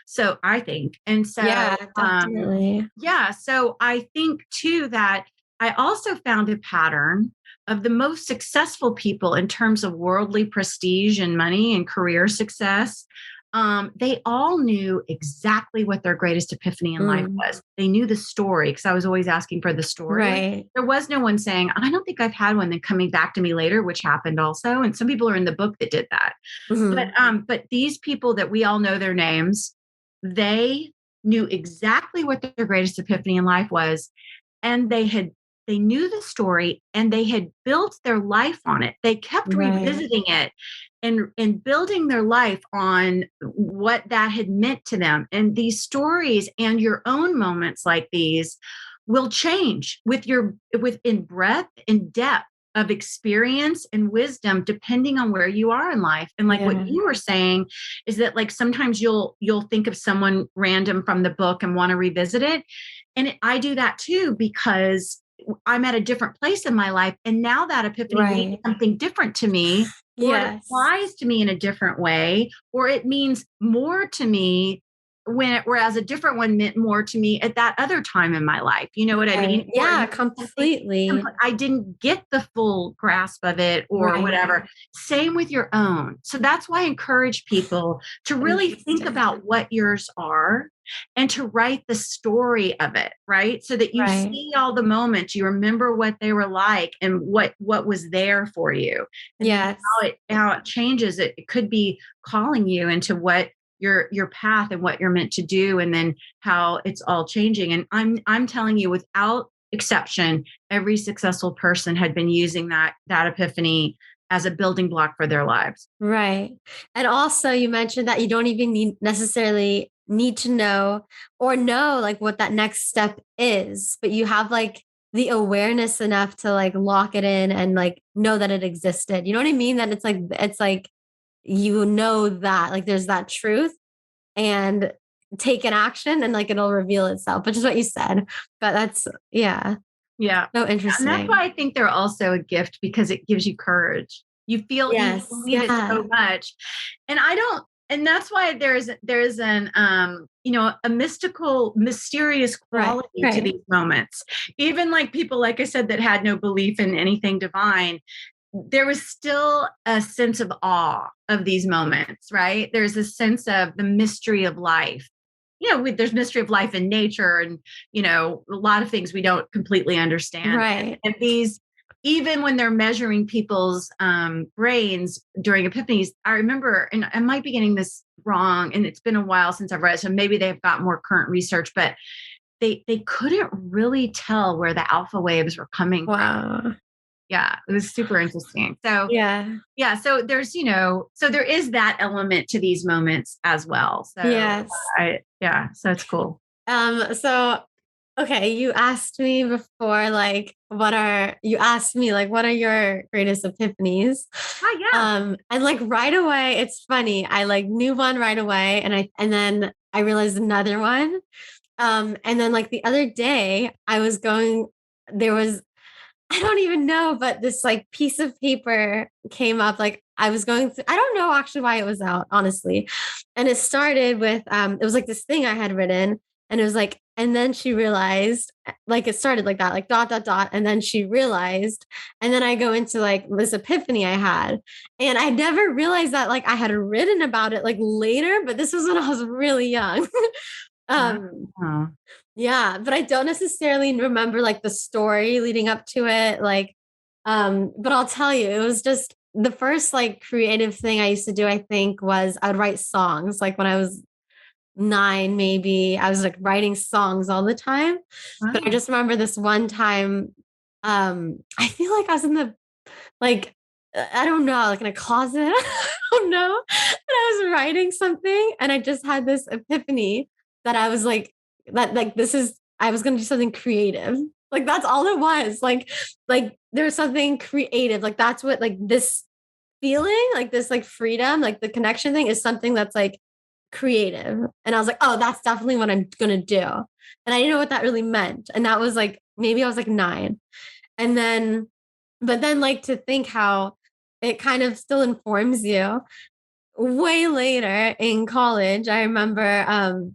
So I think, and so, yeah, definitely. So I think too that I also found a pattern of the most successful people in terms of worldly prestige and money and career success. They all knew exactly what their greatest epiphany in life was. They knew the story because I was always asking for the story. Right. There was no one saying, I don't think I've had one, then coming back to me later, which happened also. And some people are in the book that did that. But these people that we all know their names, they knew exactly what their greatest epiphany in life was. And they knew the story and they had built their life on it. They kept revisiting it and building their life on what that had meant to them. And these stories and your own moments like these will change in breadth and depth of experience and wisdom, depending on where you are in life. And like what you were saying is that like sometimes you'll think of someone random from the book and want to revisit it. And I do that too, because I'm at a different place in my life. And now that epiphany means something different to me, or it applies to me in a different way, or it means more to me whereas a different one meant more to me at that other time in my life. You know what I mean? Yeah, completely. I didn't get the full grasp of it or whatever. Same with your own. So that's why I encourage people to really think about what yours are and to write the story of it, right? So that you see all the moments, you remember what they were like and what was there for you. And how it changes. It could be calling you into what your path and what you're meant to do, and then how it's all changing. And I'm telling you, without exception, every successful person had been using that epiphany as a building block for their lives. Right. And also you mentioned that you don't even necessarily need to know like what that next step is, but you have like the awareness enough to like lock it in and like know that it existed. You know what I mean? That it's like that like there's that truth and take an action and like it'll reveal itself, which is what you said. But that's so interesting. And that's why I think they're also a gift, because it gives you courage. You feel you believe it so much. And that's why there's an a mystical, mysterious quality to these moments. Even like people, like I said, that had no belief in anything divine, there was still a sense of awe of these moments, right? There's a sense of the mystery of life. There's mystery of life in nature and, a lot of things we don't completely understand. Right. And these, even when they're measuring people's brains during epiphanies, I remember, and I might be getting this wrong, and it's been a while since I've read it, so maybe they've got more current research, but they couldn't really tell where the alpha waves were coming from. Yeah, it was super interesting. So so there's, so there is that element to these moments as well. So so it's cool. So okay, you asked me before, like, what are your greatest epiphanies? And like right away, it's funny. I like knew one right away, and then I realized another one. And then like the other day, I don't even know, but this like piece of paper came up. Like I was going through, I don't know actually why it was out, honestly. And it started with, it was like this thing I had written, and it was like, and then she realized, like it started like that, like dot, dot, dot. And then she realized, and then I go into like this epiphany I had, and I never realized that like I had written about it like later, but this was when I was really young. Yeah, but I don't necessarily remember like the story leading up to it. Like, but I'll tell you, it was just the first like creative thing I used to do, I think, was I'd write songs. Like when I was 9, maybe I was like writing songs all the time. But I Wow. just remember this one time, I feel like I was in the like I don't know, like in a closet. I don't know. And I was writing something and I just had this epiphany that I was like this is I was gonna do something creative. Like that's all it was. Like there was something creative. Like that's what like this feeling, like this like freedom, like the connection thing is something that's like creative. And I was like, oh, that's definitely what I'm gonna do. And I didn't know what that really meant. And that was like maybe I was like 9. And then but then like to think how it kind of still informs you way later in college. I remember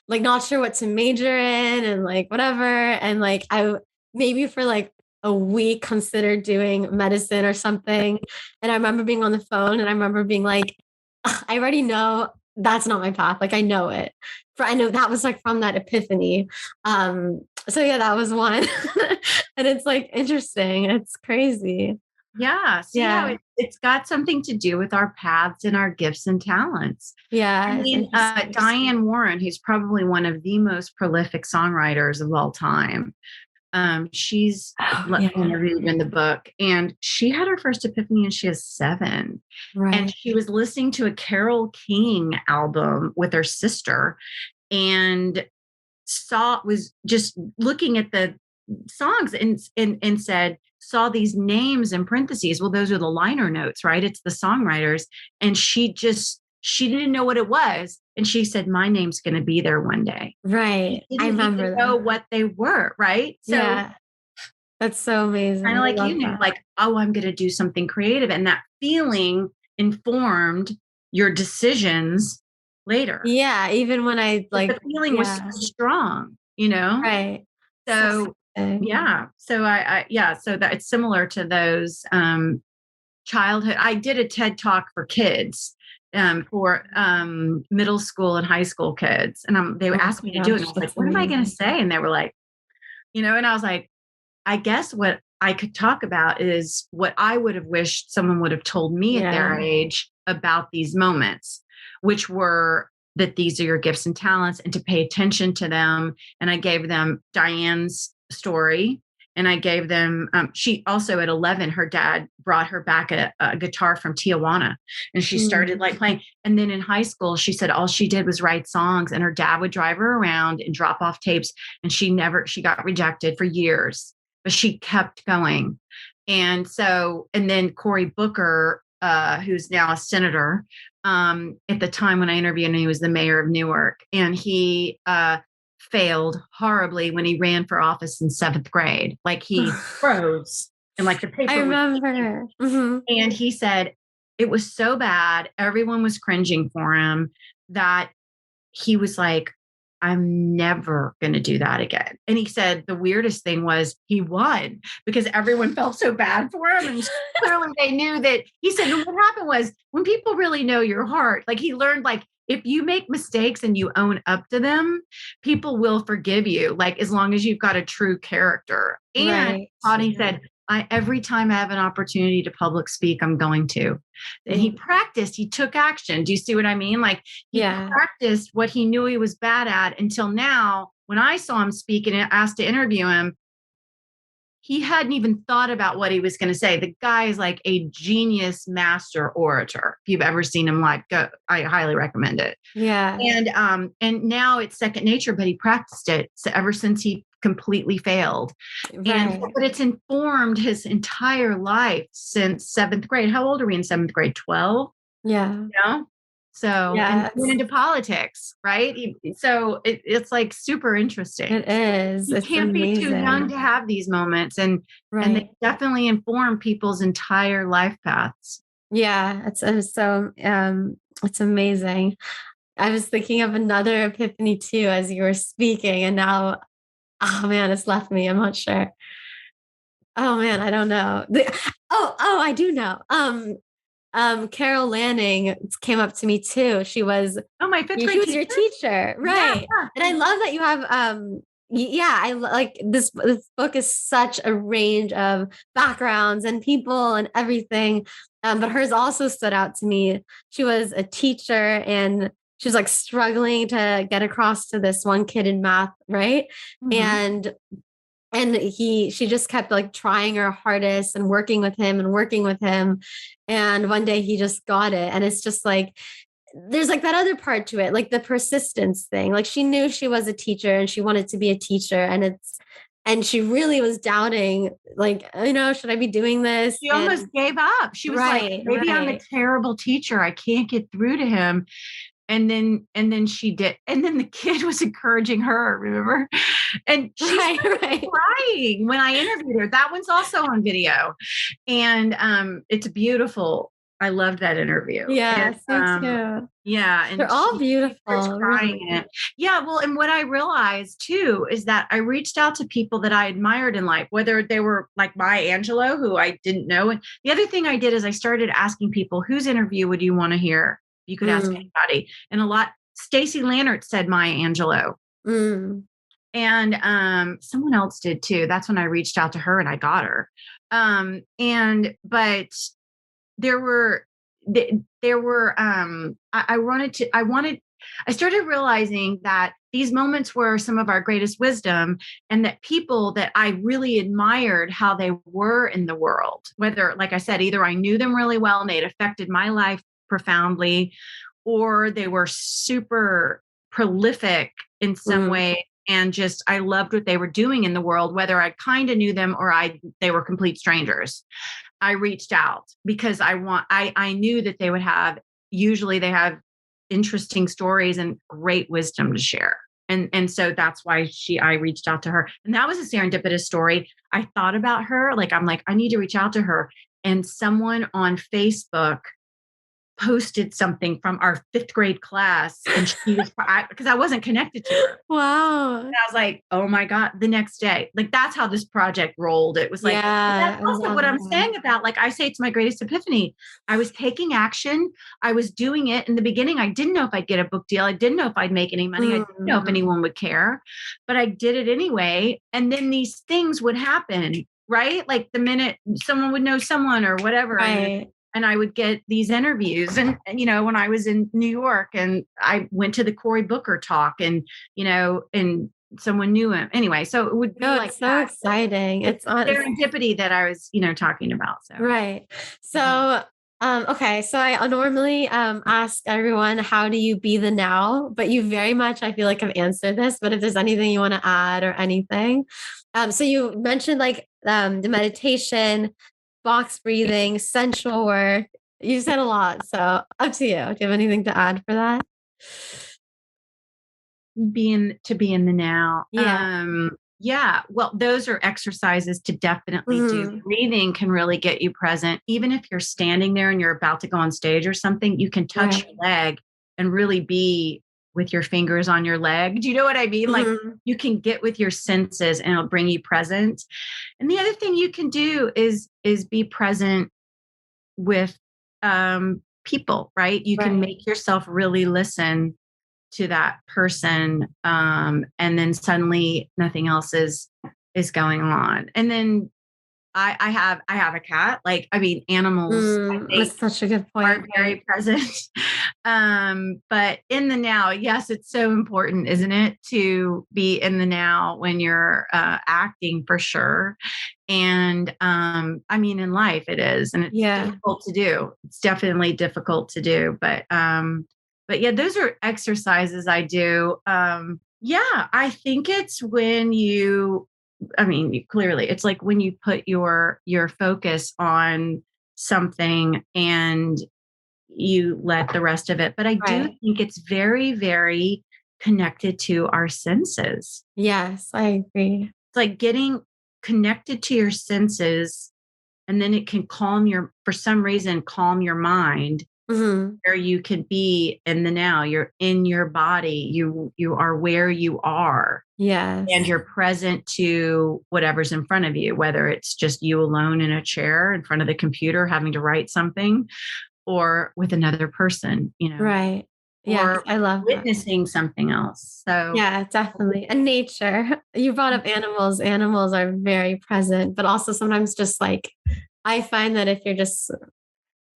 like not sure what to major in and like whatever. And like I maybe for like a week considered doing medicine or something. And I remember being on the phone and I remember being like, "Ugh, I already know that's not my path. Like I know it. For I know that was like from that epiphany. So yeah, that was one. And it's like interesting. It's crazy. Yeah. See how Yeah. it's got something to do with our paths and our gifts and talents. I Yeah. It's mean, interesting. Diane Warren, who's probably one of the most prolific songwriters of all time, she's Oh, yeah. interviewed in the book, and she had her first epiphany and she was 7. And Right. she was listening to a Carole King album with her sister and was just looking at the songs and said, saw these names in parentheses. Well, those are the liner notes, right? It's the songwriters. And she didn't know what it was. And she said, my name's going to be there one day. Right. She I didn't even remember know that. what they were, right? So Yeah. That's so kind amazing. of I like you love knew, that. like, oh, I'm going to do something creative. And that feeling informed your decisions later. Yeah. Even when I But the like, feeling was so yeah. strong, you know? Right. So So interesting. yeah. So yeah, so that it's similar to those childhood. I did a TED talk for kids, for middle school and high school kids. And they Oh asked me to my do it. And I gosh. was like, That's what am I going to amazing. say? And they were like, and I was like, I guess what I could talk about is what I would have wished someone would have told me at their Yeah. age about these moments, which were that these are your gifts and talents and to pay attention to them. And I gave them Diane's story. And I gave them, she also at 11, her dad brought her back a guitar from Tijuana and she started Mm. like playing. And then in high school, she said all she did was write songs and her dad would drive her around and drop off tapes. And she got rejected for years, but she kept going. And then Cory Booker, who's now a senator, at the time when I interviewed him, he was the mayor of Newark, and he failed horribly when he ran for office in 7th grade. Like he froze and like the I paper was shaking. remember. Hmm. And he said it was so bad, everyone was cringing for him, that he was like, I'm never going to do that again. And he said the weirdest thing was he won because everyone felt so bad for him. And clearly they knew that. He said, and what happened was when people really know your heart, like he learned, like, if you make mistakes and you own up to them, people will forgive you, like as long as you've got a true character. And Right. Connie said, every time I have an opportunity to public speak, I'm going to. And he Mm. practiced, he took action. Do you see what I mean? Like he Yeah. practiced what he knew he was bad at until now. When I saw him speak and asked to interview him, he hadn't even thought about what he was going to say. The guy is like a genius master orator. If you've ever seen him live, go, I highly recommend it. Yeah. And now it's second nature, but he practiced it ever since he completely failed. And Right. but it's informed his entire life since 7th grade. How old are we in 7th grade? 12? Yeah. You know? So, and Yeah. he went into politics, right? So it's like super interesting. It is. You It's can't be too young amazing. to have these moments, and they Right. definitely inform people's entire life paths. Yeah. It's so it's amazing. I was thinking of another epiphany too as you were speaking, and now, oh man, it's left me. I'm not sure. Oh man, I don't know. I do know. Carol Lanning came up to me too. She was Oh, my 5th she grade was your teacher? teacher, Yeah, right? And I love that you have yeah, like this book is such a range of backgrounds and people and everything. But hers also stood out to me. She was a teacher and she was like struggling to get across to this one kid in math, right? Mhm. And she just kept like trying her hardest and working with him and working with him. And one day he just got it. And it's just like there's like that other part to it, like the persistence thing. Like she knew she was a teacher and she wanted to be a teacher, and she really was doubting, like, should I be doing this? She And almost gave up. She was like, right, maybe I'm a right, terrible teacher. I can't get through to him. And then she did. And then the kid was encouraging her, remember? And she right, started right. crying when I interviewed her. That one's also on video. And it's beautiful. I loved that interview. And Yes, me too. yeah, and They're all she starts beautiful, crying in really. it. Yeah, well, and what I realized too is that I reached out to people that I admired in life, whether they were like Maya Angelou, who I didn't know. And the other thing I did is I started asking people, whose interview would you want to hear? You could ask Mm, anybody. And a lot, Stacey Lannert said Maya Angelou. mm, And someone else did too. That's when I reached out to her and I got her. But there were I started realizing that these moments were some of our greatest wisdom, and that people that I really admired how they were in the world, whether, like I said, either I knew them really well and they'd affected my life profoundly, or they were super prolific in some mm. way, and just I loved what they were doing in the world, whether I kind of knew them or they were complete strangers. I reached out because I knew that they would have, usually they have interesting stories and great wisdom to share. And so that's why I reached out to her. And that was a serendipitous story. I thought about her, like I'm like, I need to reach out to her. And someone on Facebook posted something from our fifth grade class, and she was, because I wasn't connected to her. Wow. And I was like, oh my God, the next day. Like that's how this project rolled. It was like, but that's Yeah, I also love what I'm that. saying about, like I say, it's my greatest epiphany. I was taking action. I was doing it. In the beginning, I didn't know if I'd get a book deal. I didn't know if I'd make any money. I didn't know if Mm, anyone would care, but I did it anyway. And then these things would happen, right? Like the minute someone would know someone or whatever. right. And I would get these interviews. And when I was in New York and I went to the Cory Booker talk, and someone knew him anyway. So it would be No, like it's so that. exciting. It's It's on. serendipity that I was, talking about. So Right. mhm. So, okay. So I normally ask everyone, how do you be the now? But you very much, I feel like, have answered this. But if there's anything you want to add or anything, so you mentioned like the meditation, box breathing, sensual work. You said a lot. So up to you. Do you have anything to add for that? Be in the now. Yeah. Yeah, well, those are exercises to definitely do. Hmm. Breathing can really get you present. Even if you're standing there and you're about to go on stage or something, you can touch your Right. leg and really be with your fingers on your leg. Do you know what I mean? Like Hmm. you can get with your senses and it'll bring you present. And the other thing you can do is be present with people, right? You can Right. make yourself really listen to that person, and then suddenly nothing else is going on. And then I have a cat. Like, I mean, animals, I Mm, think, that's such a good are point. very Right. present. But in the now, yes, it's so important, isn't it, to be in the now when you're acting, for sure. And I mean, in life it is, and it's Yeah. difficult to do. It's definitely difficult to do, but yeah, those are exercises I do. Yeah, I think it's when I mean, clearly it's like when you put your focus on something and you let the rest of it. But I do Right. think it's very, very connected to our senses. Yes, I agree. It's like getting connected to your senses, and then it can for some reason, calm your mind, Mhm. where you can be in the now. You're in your body. You are where you are, and Yes. you're present to whatever's in front of you, whether it's just you alone in a chair in front of the computer having to write something, or with another person. Right. Yes, or I love that. witnessing something else. So Yeah, definitely. And nature. You brought up animals. Animals are very present, but also sometimes just like I find that if you're just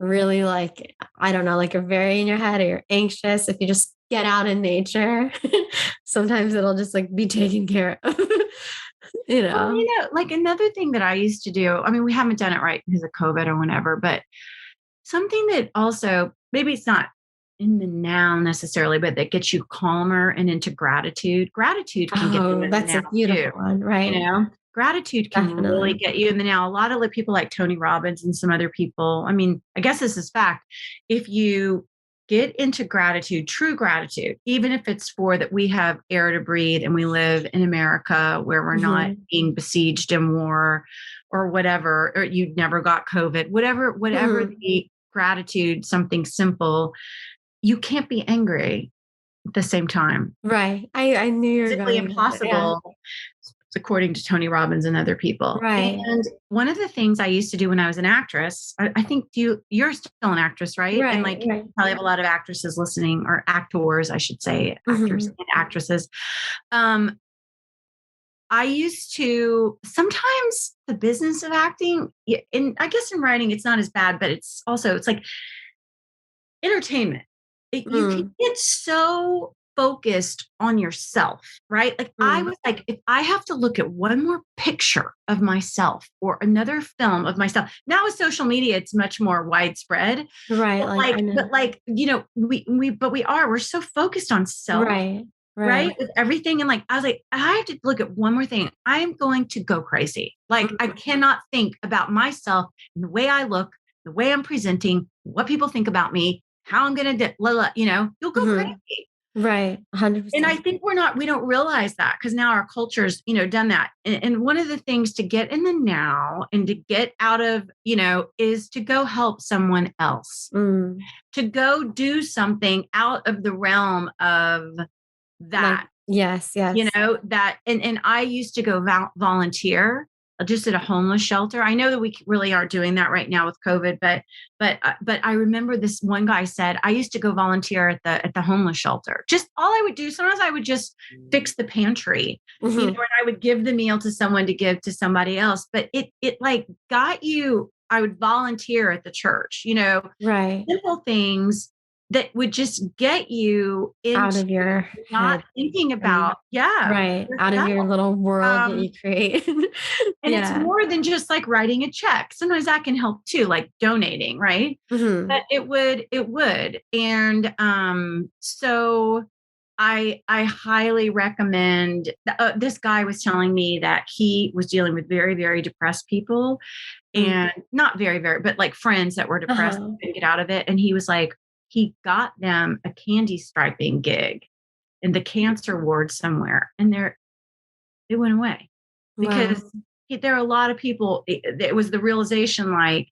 really like, I don't know, like you're very in your head or you're anxious, if you just get out in nature, sometimes it'll just like be taken care of, you well, know? like another thing that I used to do, I mean, we haven't done it right because of COVID or whenever, but something that also, maybe it's not in the now necessarily, but that gets you calmer and into gratitude. Gratitude can get you Oh, in the that's a now too. beautiful one. You Right. know, gratitude can really Definitely. get you in the now. A lot of people like Tony Robbins and some other people. I mean, I guess this is fact. If you get into gratitude, true gratitude, even if it's for that we have air to breathe and we live in America where we're not Mhm. being besieged in war or whatever, or you never got COVID, whatever Mhm. the gratitude, something simple, you can't be angry at the same time. Right. I knew you were Physically going there. Yeah. impossible, according to Tony Robbins and other people. Right. And one of the things I used to do when I was an actress, I think you're still an actress, right? And Right. like Right. you probably have a lot of actresses listening, or actors, I should say, actors Mhm. and actresses. Um, I used to sometimes the business of acting, and I guess in writing it's not as bad, but it's like entertainment. You can Mm. get so focused on yourself, right? Like I Mm. was like, if I have to look at one more picture of myself or another film of myself, now with social media, it's much more widespread. Right. But Like I know. we're so focused on self, Right. right? Right. With everything. And like, I was like, I have to look at one more thing. I'm going to go crazy. Like, I Mhm. cannot think about myself and the way I look, the way I'm presenting, what people think about me, how I'm going to, you'll go Mhm. crazy. Right. And I 100%. think we don't realize that because now our culture's, done that. And one of the things to get in the now and to get out of, is to go help someone else, Mm. to go do something out of the realm of Like, that. yes, yes. That and I used to go volunteer just at a homeless shelter. I know that we really aren't doing that right now with COVID, but I remember this one guy said I used to go volunteer at the homeless shelter. Just all I would do, sometimes I would just fix the pantry, and Mhm. I would give the meal to someone to give to somebody else. But it like got you. I would volunteer at the church, Right. simple things that would just get you Out into of your not head. thinking Right. about, Right. Out of yourself. your little world that Um, you create. and it's Yeah. more than just like writing a check. Sometimes that can help too, like donating, right? Mhm. But it would. And so I highly recommend this guy was telling me that he was dealing with very, very depressed people, Mm. and not very, very, but like friends that were depressed Uh-huh. and get out of it. And he was like, he got them a candy striping gig in the cancer ward somewhere, and it went away because Wow. there are a lot of people. It was the realization, like,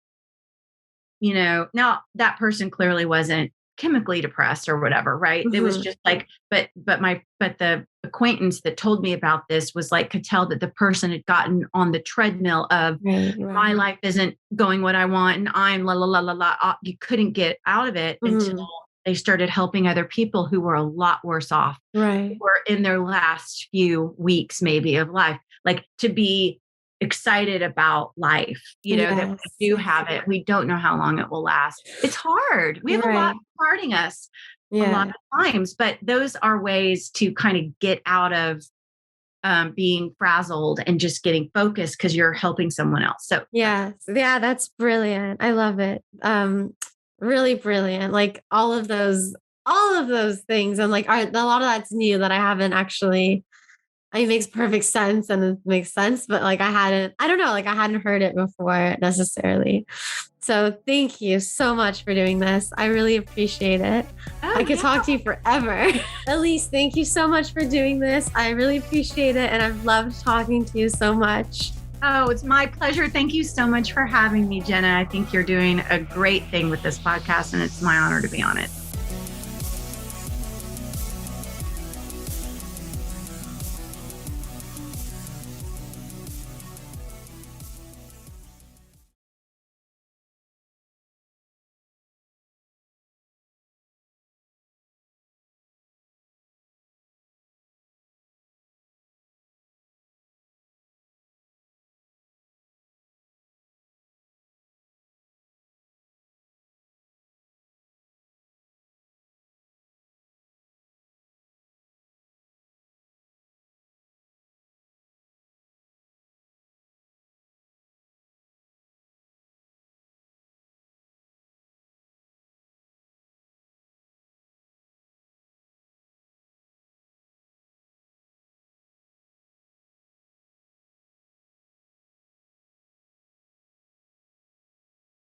now that person clearly wasn't chemically depressed or whatever, right? It was Mhm. just like, but the acquaintance that told me about this was like, could tell that the person had gotten on the treadmill of Right, my right. life isn't going what I want and I'm la la la la la. You couldn't get out of it until Mhm. they started helping other people who were a lot worse off, who Right. were in their last few weeks maybe of life, like to be excited about life, that Yes, we do yes. have it. We don't know how long it will last. It's hard. We have a lot Right. guarding us a lot Yeah. of times, but those are ways to kind of get out of being frazzled and just getting focused because you're helping someone else. So Yes. Yeah, that's brilliant. I love it. Really brilliant. Like all of those things. And like a lot of that's new that I haven't actually it makes perfect sense and it makes sense, but like I don't know, like I hadn't heard it before necessarily. So thank you so much for doing this. I really appreciate it. I oh could yeah. talk to you forever. Elise, thank you so much for doing this. I really appreciate it. And I've loved talking to you so much. Oh, it's my pleasure. Thank you so much for having me, Jenna. I think you're doing a great thing with this podcast, and it's my honor to be on it.